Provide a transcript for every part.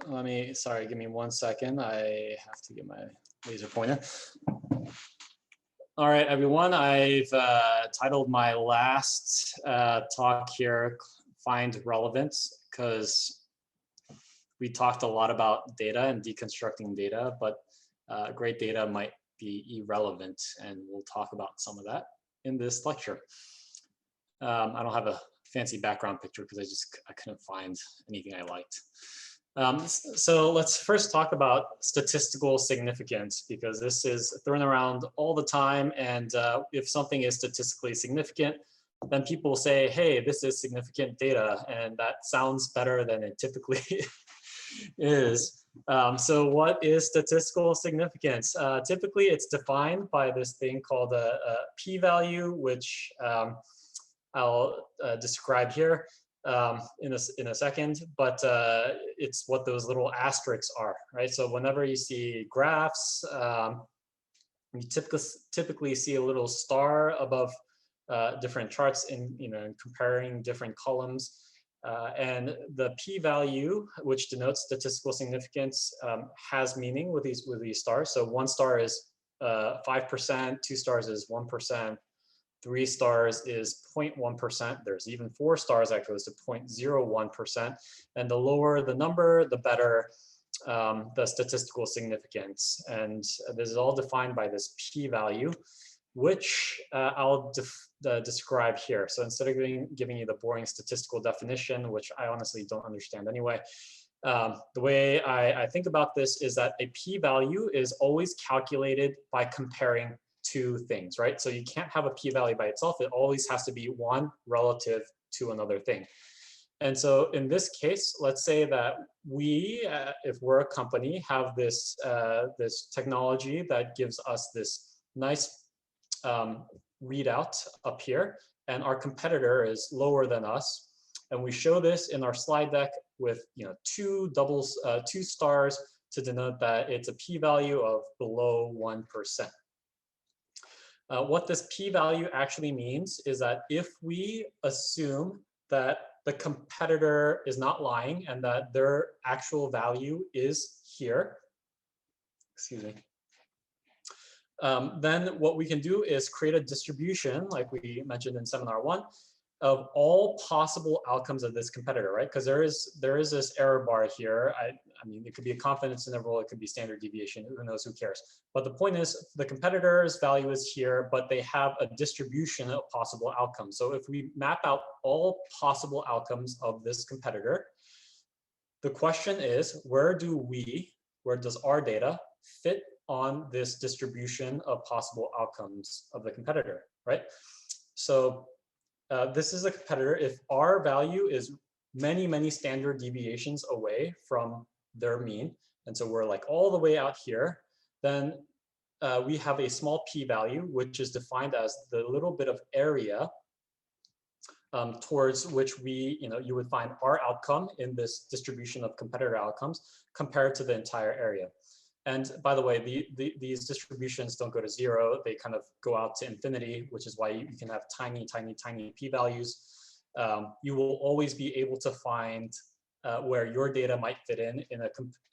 Sorry, give me 1 second. I have to get my laser pointer. All right, everyone, I've titled my last talk here, Find Relevance, because we talked a lot about data and deconstructing data, but great data might be irrelevant, and we'll talk about some of that in this lecture. I don't have a fancy background picture because I couldn't find anything I liked. So let's first talk about statistical significance, because this is thrown around all the time. And if something is statistically significant, then people say, hey, this is significant data. And that sounds better than it typically is. So what is statistical significance? Typically, it's defined by this thing called a p-value, which I'll describe here in a second, but it's what those little asterisks are, right? So whenever you see graphs, you typically see a little star above different charts in comparing different columns, and the p-value, which denotes statistical significance, has meaning with these stars. So 1 star is 5%, 2 stars is 1%. 3 stars is 0.1%. There's even 4 stars that goes to 0.01%. And the lower the number, the better the statistical significance. And this is all defined by this p-value, which I'll describe here. So instead of giving you the boring statistical definition, which I honestly don't understand anyway, the way I think about this is that a p-value is always calculated by comparing two things, right? So you can't have a p-value by itself. It always has to be one relative to another thing. And so in this case, let's say that we, if we're a company, have this technology that gives us this nice readout up here, and our competitor is lower than us. And we show this in our slide deck with 2 stars to denote that it's a p-value of below 1%. What this p-value actually means is that if we assume that the competitor is not lying and that their actual value is here, excuse me, then what we can do is create a distribution, like we mentioned in seminar 1, of all possible outcomes of this competitor, right? Because there is this error bar here. I mean, it could be a confidence interval, it could be standard deviation, who knows, who cares? But the point is, the competitor's value is here, but they have a distribution of possible outcomes. So if we map out all possible outcomes of this competitor, the question is, where does our data fit on this distribution of possible outcomes of the competitor, right? So this is a competitor. If our value is many, many standard deviations away from their mean, and so we're like all the way out here, then we have a small p-value, which is defined as the little bit of area towards which you would find our outcome in this distribution of competitor outcomes compared to the entire area. And by the way, these distributions don't go to 0. They kind of go out to infinity, which is why you can have tiny, tiny, tiny p-values. You will always be able to find where your data might fit in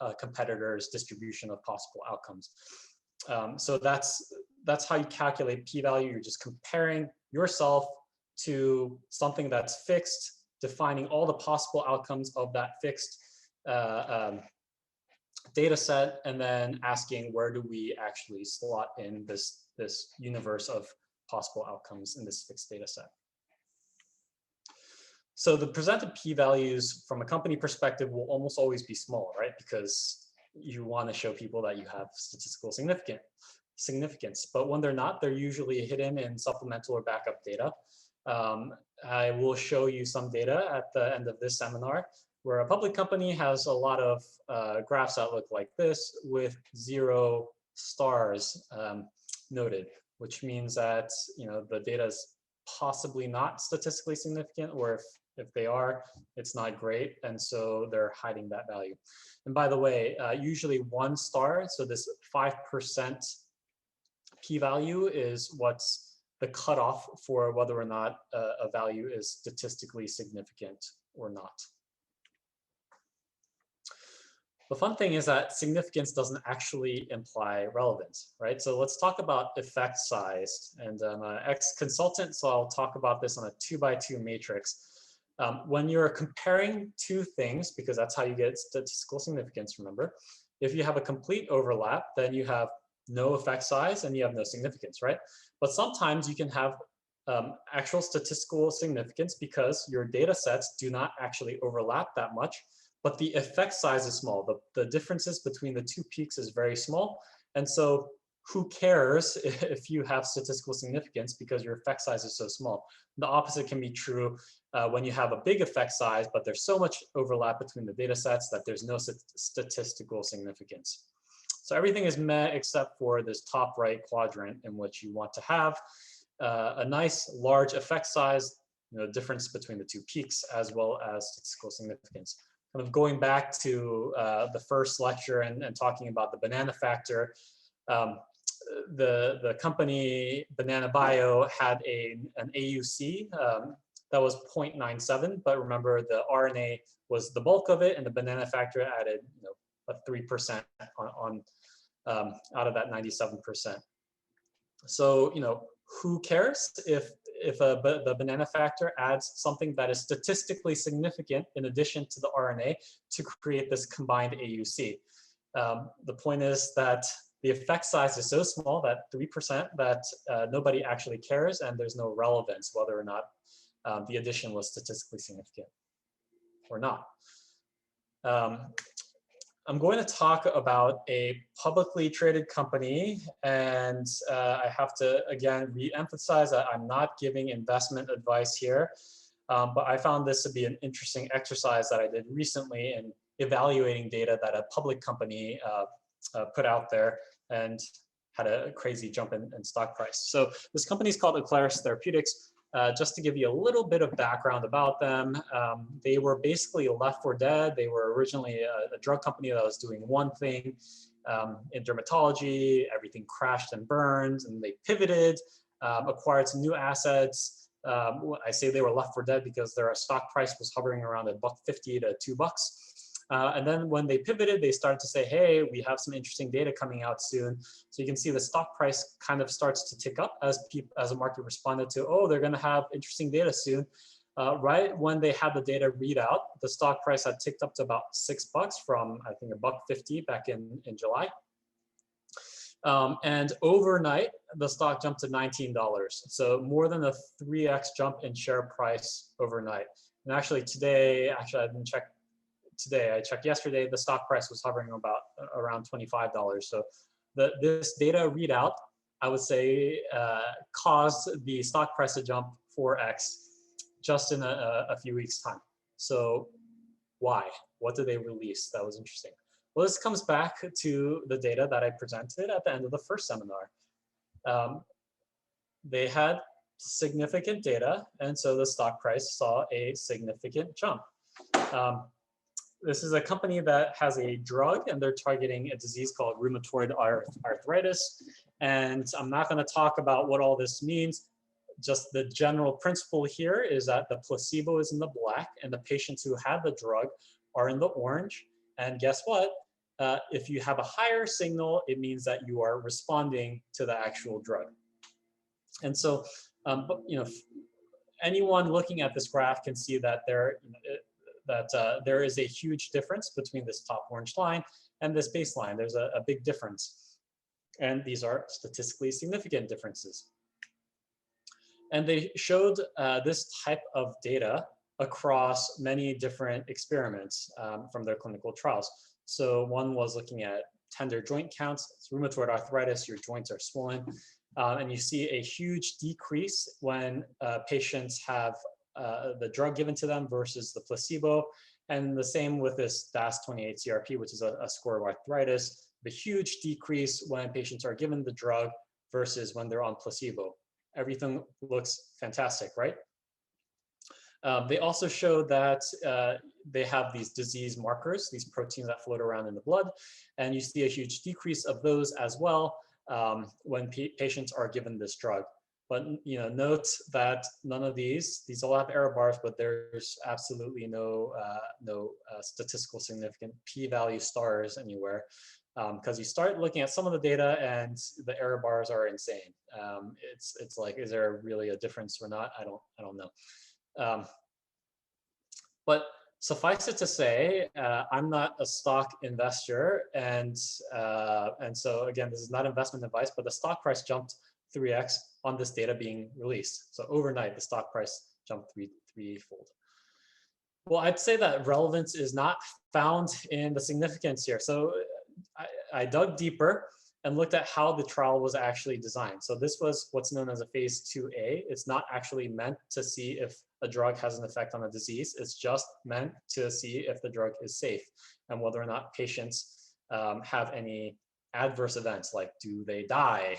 a competitor's distribution of possible outcomes. So that's how you calculate p-value. You're just comparing yourself to something that's fixed, defining all the possible outcomes of that fixed data set, and then asking where do we actually slot in this universe of possible outcomes in this fixed data set. So the presented p-values from a company perspective will almost always be small, right? Because you want to show people that you have statistical significance. But when they're not, they're usually hidden in supplemental or backup data. I will show you some data at the end of this seminar where a public company has a lot of graphs that look like this with 0 stars noted, which means that the data is possibly not statistically significant, or if they are, it's not great, and so they're hiding that value. And by the way, usually 1 star, so this 5% p-value is what's the cutoff for whether or not a value is statistically significant or not. The fun thing is that significance doesn't actually imply relevance, right? So let's talk about effect size. And I'm an ex-consultant, so I'll talk about this on a 2x2 matrix. When you're comparing two things, because that's how you get statistical significance, remember, if you have a complete overlap, then you have no effect size and you have no significance, right? But sometimes you can have actual statistical significance because your data sets do not actually overlap that much, but the effect size is small. The differences between the two peaks is very small. And so who cares if you have statistical significance because your effect size is so small? The opposite can be true when you have a big effect size, but there's so much overlap between the data sets that there's no statistical significance. So everything is met except for this top right quadrant in which you want to have a nice large effect size, difference between the two peaks, as well as statistical significance. Kind of going back to the first lecture and talking about the banana factor, the company Banana Bio had an AUC that was 0.97, but remember the RNA was the bulk of it, and the banana factor added a 3% on out of that 97%. So who cares if the banana factor adds something that is statistically significant in addition to the RNA to create this combined AUC? The point is that the effect size is so small, that 3%, that nobody actually cares, and there's no relevance whether or not the addition was statistically significant or not. I'm going to talk about a publicly traded company, and I have to, again, re-emphasize that I'm not giving investment advice here, but I found this to be an interesting exercise that I did recently in evaluating data that a public company put out there and had a crazy jump in stock price. So this company is called Aclaris Therapeutics. Just to give you a little bit of background about them, they were basically left for dead. They were originally a drug company that was doing one thing in dermatology. Everything crashed and burned, and they pivoted, acquired some new assets. I say they were left for dead because their stock price was hovering around $1.50 to $2. And then when they pivoted, they started to say, hey, we have some interesting data coming out soon. So you can see the stock price kind of starts to tick up as the market responded to, oh, they're going to have interesting data soon. Right when they had the data readout, the stock price had ticked up to about $6 from, I think, $1.50 back in July. And overnight, the stock jumped to $19. So more than a 3x jump in share price overnight. And actually today, I didn't check today, I checked yesterday, the stock price was hovering around $25. So this data readout, I would say, caused the stock price to jump 4x just in a few weeks' time. So why? What did they release that was interesting? Well, this comes back to the data that I presented at the end of the first seminar. They had significant data, and so the stock price saw a significant jump. This is a company that has a drug, and they're targeting a disease called rheumatoid arthritis. And I'm not going to talk about what all this means. Just the general principle here is that the placebo is in the black, and the patients who had the drug are in the orange. And guess what? If you have a higher signal, it means that you are responding to the actual drug. And so, anyone looking at this graph can see that there is a huge difference between this top orange line and this baseline. There's a big difference. And these are statistically significant differences. And they showed this type of data across many different experiments from their clinical trials. So one was looking at tender joint counts. It's rheumatoid arthritis, your joints are swollen. And you see a huge decrease when patients have the drug given to them versus the placebo. And the same with this DAS28-CRP, which is a score of arthritis, the huge decrease when patients are given the drug versus when they're on placebo. Everything looks fantastic, right? They also show that they have these disease markers, these proteins that float around in the blood, and you see a huge decrease of those as well when patients are given this drug. But note that none of these all have error bars, but there's absolutely no statistical significant p-value stars anywhere, because you start looking at some of the data and the error bars are insane. It's like, is there really a difference or not? I don't know. But suffice it to say, I'm not a stock investor, and so again, this is not investment advice, but the stock price jumped 3x on this data being released. So overnight, the stock price jumped threefold. Well, I'd say that relevance is not found in the significance here. So I dug deeper and looked at how the trial was actually designed. So this was what's known as a phase 2A. It's not actually meant to see if a drug has an effect on a disease. It's just meant to see if the drug is safe and whether or not patients have any adverse events, like do they die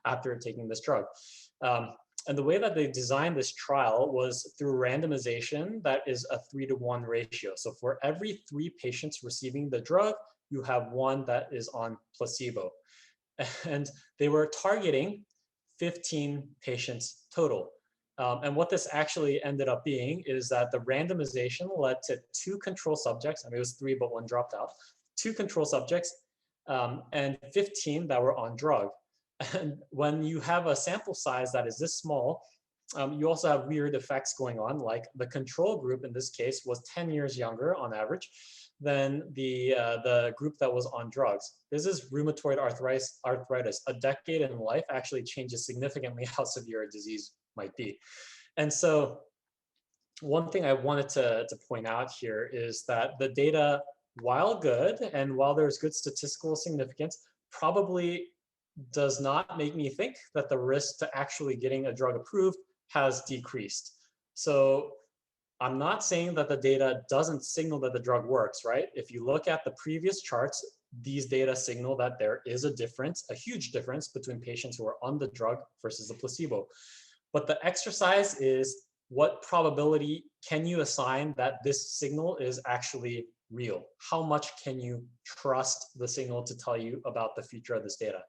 after taking this drug. And the way that they designed this trial was through randomization that is a 3-to-1 ratio. So for every 3 patients receiving the drug, you have 1 that is on placebo. And they were targeting 15 patients total. And what this actually ended up being is that the randomization led to 2 control subjects. I mean, it was 3, but 1 dropped out. 2 control subjects and 15 that were on drug. And when you have a sample size that is this small, you also have weird effects going on, like the control group in this case was 10 years younger on average than the group that was on drugs. This is rheumatoid arthritis. A decade in life actually changes significantly how severe a disease might be. And so one thing I wanted to point out here is that the data, while good and while there's good statistical significance, probably does not make me think that the risk to actually getting a drug approved has decreased. So I'm not saying that the data doesn't signal that the drug works, right? If you look at the previous charts, these data signal that there is a difference, a huge difference between patients who are on the drug versus the placebo. But the exercise is, what probability can you assign that this signal is actually real? How much can you trust the signal to tell you about the future of this data?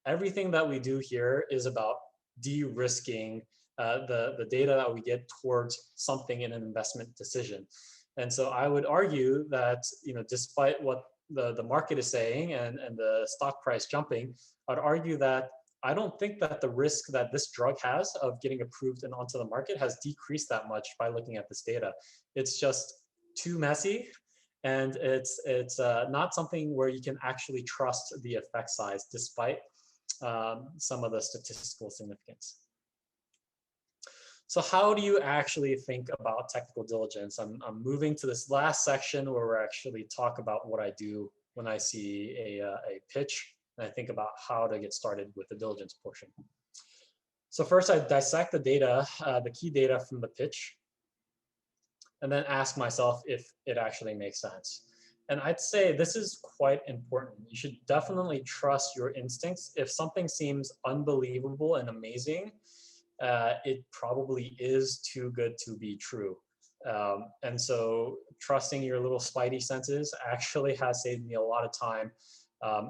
Everything that we do here is about de-risking the data that we get towards something in an investment decision. And so I would argue that, despite what the market is saying and the stock price jumping, I'd argue that I don't think that the risk that this drug has of getting approved and onto the market has decreased that much by looking at this data. It's just too messy, and it's not something where you can actually trust the effect size despite some of the statistical significance. So how do you actually think about technical diligence? I'm moving to this last section where we actually talk about what I do when I see a pitch, and I think about how to get started with the diligence portion. So first, I dissect the data, the key data from the pitch, and then ask myself if it actually makes sense. And I'd say this is quite important. You should definitely trust your instincts. If something seems unbelievable and amazing, it probably is too good to be true. And so trusting your little spidey senses actually has saved me a lot of time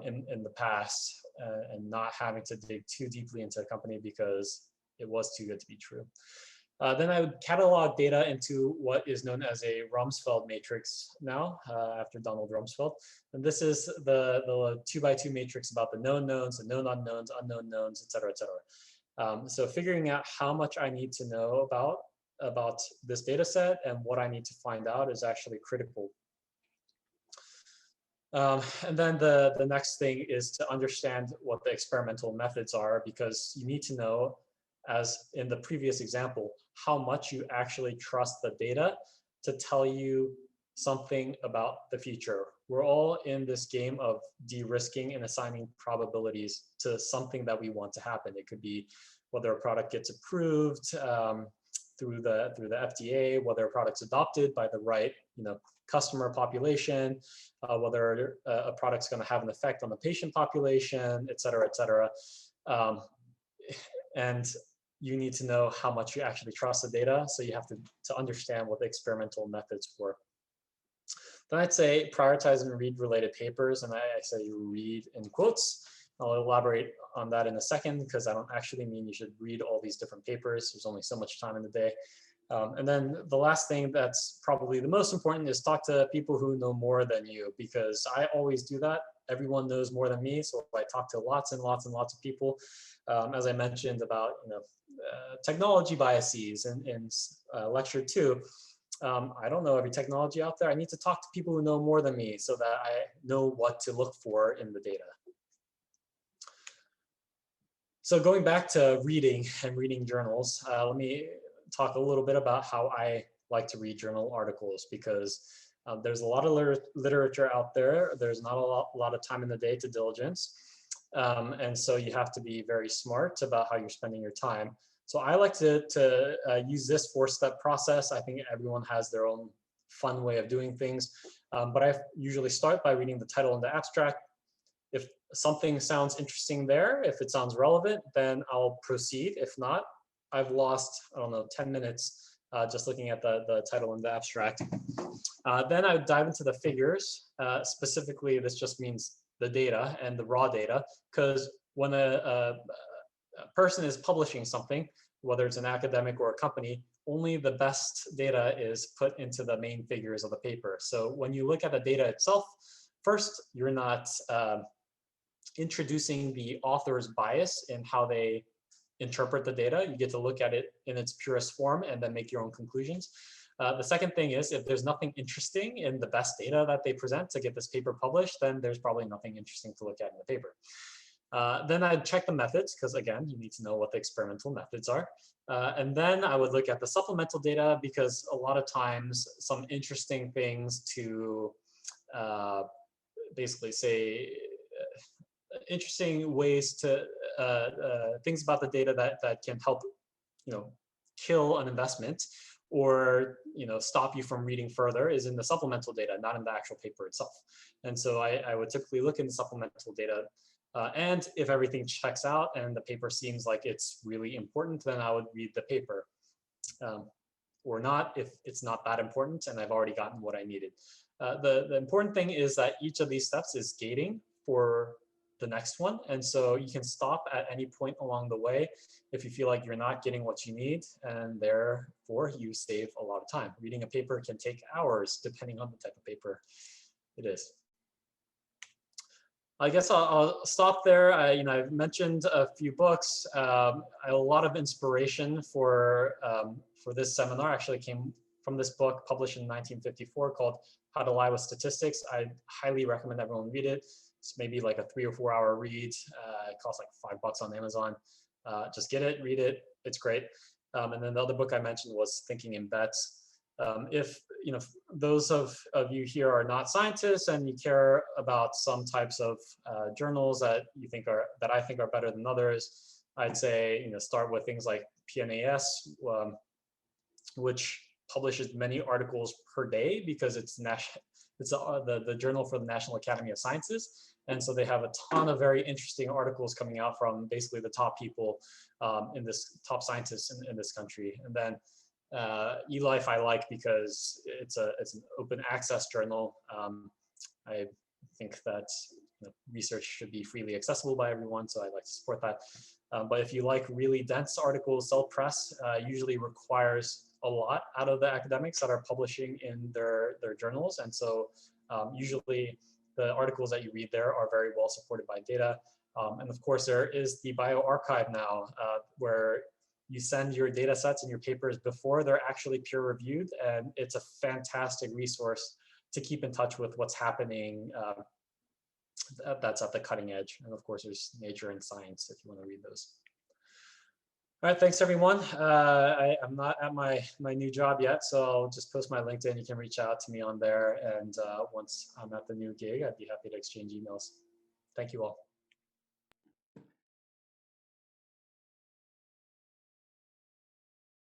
in the past, and not having to dig too deeply into a company because it was too good to be true. Then I would catalog data into what is known as a Rumsfeld matrix now, after Donald Rumsfeld. And this is the 2x2 matrix about the known knowns, the known unknowns, unknown knowns, et cetera, et cetera. So figuring out how much I need to know about this data set and what I need to find out is actually critical. And then the next thing is to understand what the experimental methods are, because you need to know, as in the previous example, how much you actually trust the data to tell you something about the future. We're all in this game of de-risking and assigning probabilities to something that we want to happen. It could be whether a product gets approved through the FDA, whether a product's adopted by the right customer population, whether a product's going to have an effect on the patient population, et cetera, et cetera. And you need to know how much you actually trust the data, so you have to understand what the experimental methods were. Then I'd say prioritize and read related papers, and I say read in quotes. I'll elaborate on that in a second, because I don't actually mean you should read all these different papers. There's only so much time in the day. And then the last thing that's probably the most important is talk to people who know more than you, because I always do that. Everyone knows more than me, so I talk to lots and lots and lots of people. As I mentioned about technology biases in lecture 2, I don't know every technology out there. I need to talk to people who know more than me so that I know what to look for in the data. So going back to reading and reading journals, let me talk a little bit about how I like to read journal articles, because there's a lot of literature out there. There's not a lot of time in the day to diligence. And so you have to be very smart about how you're spending your time. So I like to use this 4-step process. I think everyone has their own fun way of doing things. But I usually start by reading the title and the abstract. If something sounds interesting there, if it sounds relevant, then I'll proceed. If not, I've lost, I don't know, 10 minutes just looking at the title and the abstract. Then I would dive into the figures. Specifically, this just means the data and the raw data, because when a person is publishing something, whether it's an academic or a company, only the best data is put into the main figures of the paper. So when you look at the data itself, first, you're not introducing the author's bias in how they interpret the data. You get to look at it in its purest form and then make your own conclusions. The second thing is, if there's nothing interesting in the best data that they present to get this paper published, then there's probably nothing interesting to look at in the paper. Then I'd check the methods, because again, you need to know what the experimental methods are. And then I would look at the supplemental data, because a lot of times some interesting things to basically say, interesting ways to, things about the data that can help, kill an investment or, stop you from reading further is in the supplemental data, not in the actual paper itself. And so I would typically look in the supplemental data. And if everything checks out and the paper seems like it's really important, then I would read the paper. Or not if it's not that important and I've already gotten what I needed. The important thing is that each of these steps is gating for the next one. And so you can stop at any point along the way if you feel like you're not getting what you need, and therefore you save a lot of time. Reading a paper can take hours depending on the type of paper it is. I guess I'll stop there. I've mentioned a few books. A lot of inspiration for this seminar actually came from this book published in 1954 called How to Lie with Statistics. I highly recommend everyone read it. It's maybe like a 3 or 4 hour read. It costs like $5 on Amazon. Just get it, read it. It's great. And then the other book I mentioned was Thinking in Bets. If those of you here are not scientists and you care about some types of journals that I think are better than others, I'd say start with things like PNAS, which publishes many articles per day because it's the journal for the National Academy of Sciences. And so they have a ton of very interesting articles coming out from basically the top people top scientists in this country. And then eLife I like because it's an open access journal. I think that research should be freely accessible by everyone, so I like to support that. But if you like really dense articles, self-press usually requires a lot out of the academics that are publishing in their journals. And so usually the articles that you read there are very well supported by data. And of course, there is the bioRxiv now, where you send your data sets and your papers before they're actually peer reviewed. And it's a fantastic resource to keep in touch with what's happening that's at the cutting edge. And of course, there's Nature and Science if you want to read those. All right, thanks everyone. I'm not at my new job yet, so I'll just post my LinkedIn. You can reach out to me on there. And once I'm at the new gig, I'd be happy to exchange emails. Thank you all.